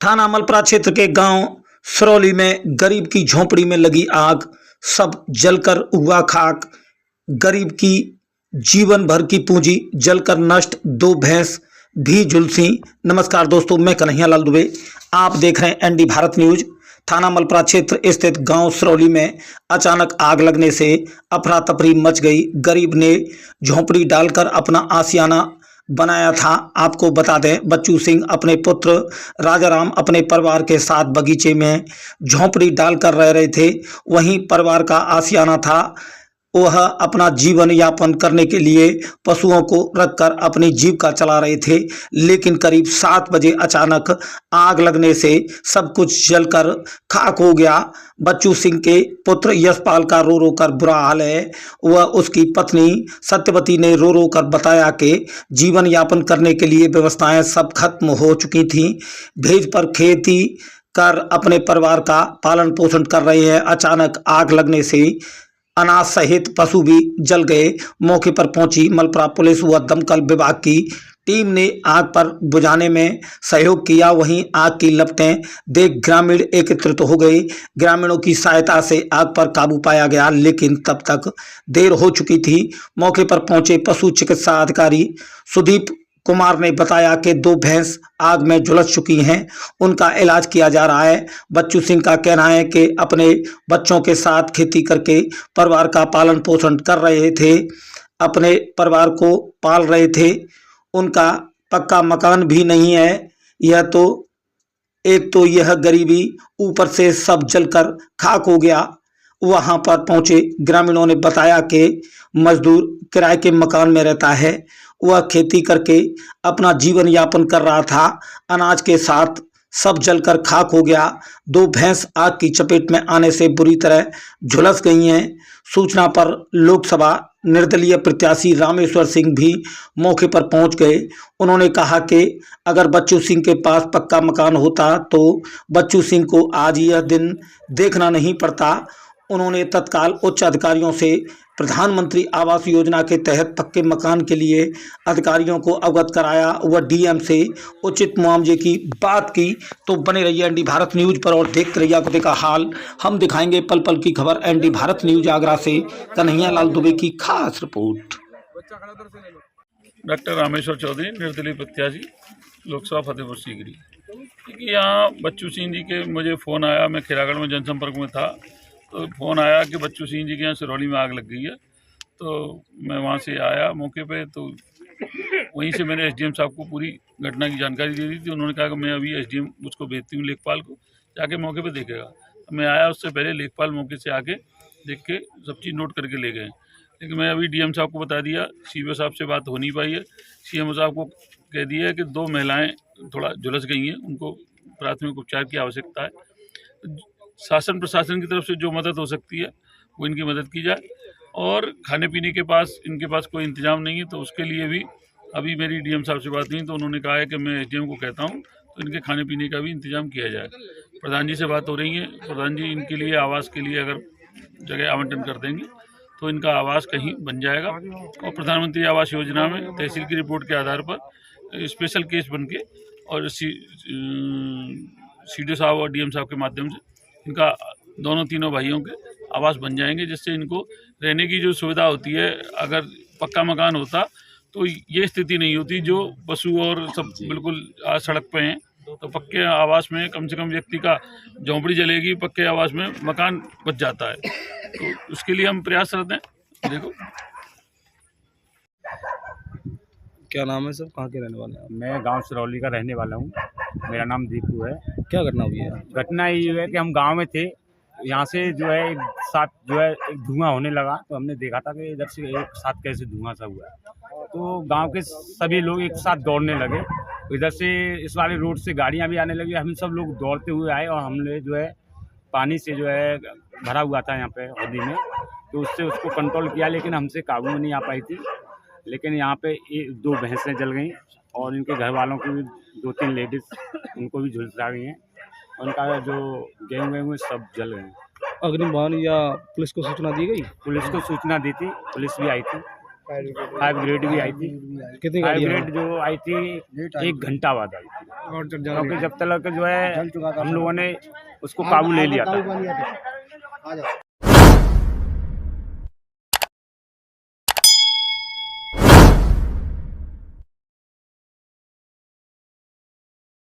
थाना मलपरा क्षेत्र के गांव सरौली में गरीब की झोंपड़ी में लगी आग, सब जलकर हुआ खाक। गरीब की जीवन भर की पूंजी जलकर नष्ट, दो भैंस भी झुलसी। नमस्कार दोस्तों, मैं कन्हैया लाल दुबे, आप देख रहे हैं एनडी भारत न्यूज। थाना मलपरा क्षेत्र स्थित गांव सरौली में अचानक आग लगने से अफरा तफरी मच गई। गरीब ने झोंपड़ी डालकर अपना आशियाना बनाया था। आपको बता दें, बच्चू सिंह अपने पुत्र राजाराम अपने परिवार के साथ बगीचे में झोंपड़ी डालकर रह रहे थे। वहीं परिवार का आशियाना था। वह अपना जीवन यापन करने के लिए पशुओं को रखकर अपनी जीविका चला रहे थे, लेकिन करीब 7 बजे अचानक आग लगने से सब कुछ जलकर खाक हो गया। बच्चू सिंह के पुत्र यशपाल का रो रो कर बुरा हाल है। वह उसकी पत्नी सत्यवती ने रो रो कर बताया कि जीवन यापन करने के लिए व्यवस्थाएं सब खत्म हो चुकी थीं। भेज पर खेती कर अपने परिवार का पालन पोषण कर रहे हैं। अचानक आग लगने से अनाज सहित पशु भी जल गए। मौके पर पहुंची मलपरा पुलिस व दमकल विभाग की टीम ने आग पर बुझाने में सहयोग किया। वहीं आग की लपटें देख ग्रामीण एकत्रित हो गए। ग्रामीणों की सहायता से आग पर काबू पाया गया, लेकिन तब तक देर हो चुकी थी। मौके पर पहुंचे पशु चिकित्सा अधिकारी सुदीप कुमार ने बताया कि 2 भैंस आग में झुलस चुकी हैं, उनका इलाज किया जा रहा है। बच्चू सिंह का कहना है कि अपने बच्चों के साथ खेती करके परिवार का पालन पोषण कर रहे थे, अपने परिवार को पाल रहे थे। उनका पक्का मकान भी नहीं है। यह गरीबी, ऊपर से सब जलकर खाक हो गया। वहां पर पहुंचे ग्रामीणों ने बताया कि मजदूर किराए के मकान में रहता है। वह खेती करके अपना जीवन यापन कर रहा था। अनाज के साथ सब जलकर खाक हो गया। 2 भैंस आग की चपेट में आने से बुरी तरह झुलस गई हैं। सूचना पर लोकसभा निर्दलीय प्रत्याशी रामेश्वर सिंह भी मौके पर पहुंच गए। उन्होंने कहा कि अगर बच्चू सिंह के पास पक्का मकान होता तो बच्चू सिंह को आज यह दिन देखना नहीं पड़ता। उन्होंने तत्काल उच्च अधिकारियों से प्रधानमंत्री आवास योजना के तहत पक्के मकान के लिए अधिकारियों को अवगत कराया। वह डीएम से उचित मुआवजे की बात की। तो बने रहिए एनडी भारत न्यूज पर और देखते रहिए आगे का हाल। हम दिखाएंगे पल पल की खबर। एनडी भारत न्यूज आगरा से कन्हैया लाल दुबे की खास रिपोर्ट। डॉक्टर रामेश्वर चौधरी, निर्दलीय प्रत्याशी, लोकसभा फतेहपुर सीकरी। क्योंकि यहाँ बच्चू सिंह जी के मुझे फ़ोन आया, मैं खिरागढ़ में जनसंपर्क में था, तो फ़ोन आया कि बच्चू सिंह जी के यहाँ सिरौली में आग लग गई है। तो मैं वहाँ से आया मौके पे, तो वहीं से मैंने एसडीएम साहब को पूरी घटना की जानकारी दे दी थी। उन्होंने कहा कि मैं अभी एसडीएम उसको भेजती हूँ, लेखपाल को, जाके मौके पे देखेगा। तो मैं आया, उससे पहले लेखपाल मौके से आके देख के सब चीज़ नोट करके ले गए। लेकिन मैं अभी डीएम साहब को बता दिया, सीओ साहब से बात हो नहीं पाई है। सीएम साहब को कह दिया है कि 2 महिलाएँ थोड़ा झुलस गई हैं, उनको प्राथमिक उपचार की आवश्यकता है। शासन प्रशासन की तरफ से जो मदद हो सकती है वो इनकी मदद की जाए। और खाने पीने के पास इनके पास कोई इंतजाम नहीं है, तो उसके लिए भी अभी मेरी डीएम साहब से बात हुई, तो उन्होंने कहा है कि मैं एसडीएम को कहता हूँ तो इनके खाने पीने का भी इंतजाम किया जाए। प्रधान जी से बात हो रही है, प्रधान जी इनके लिए आवास के लिए अगर जगह आवंटन कर देंगे तो इनका आवास कहीं बन जाएगा। और प्रधानमंत्री आवास योजना में तहसील की रिपोर्ट के आधार पर स्पेशल केस बन के और सीडीओ साहब और डीएम साहब के माध्यम से इनका दोनों तीनों भाइयों के आवास बन जाएंगे, जिससे इनको रहने की जो सुविधा होती है। अगर पक्का मकान होता तो ये स्थिति नहीं होती, जो पशु और सब बिल्कुल आज सड़क पे हैं। तो पक्के आवास में कम से कम व्यक्ति का झोंपड़ी जलेगी, पक्के आवास में मकान बच जाता है। तो उसके लिए हम प्रयासरत हैं। देखो, क्या नाम है सर, कहाँ के रहने वाले हैं? मैं गांव सिरौली का रहने वाला हूं। मेरा नाम दीपू है। क्या घटना हुई है? घटना ये है कि हम गांव में थे, यहाँ से जो है एक साथ जो है एक धुआं होने लगा, तो हमने देखा था कि इधर से एक साथ कैसे धुआं सा हुआ है। तो गांव के सभी लोग एक साथ दौड़ने लगे। इधर से इस वाले रोड से गाड़ियाँ भी आने लगी। हम सब लोग दौड़ते हुए आए और हमने जो है पानी से जो है भरा हुआ था यहाँ पे हौदी में, तो उससे उसको कंट्रोल किया, लेकिन हमसे काबू में नहीं आ पाई थी। लेकिन यहाँ पे 2 भैंसें जल गई और इनके घर वालों की भी 2-3 लेडीज़ उनको भी झुलसा गई हैं। उनका जो गेहूँ वेहूँ सब जल गए। अग्निशमन या पुलिस को सूचना दी गई? पुलिस को सूचना दी थी, पुलिस भी आई थी। फायर ब्रिगेड भी आई थी। कितनी फायर गाड़ियाँ ब्रिगेड जो आई थी 1 घंटा बाद आई थी, और क्योंकि जब तक जो है हम लोगों ने उसको काबू ले लिया था।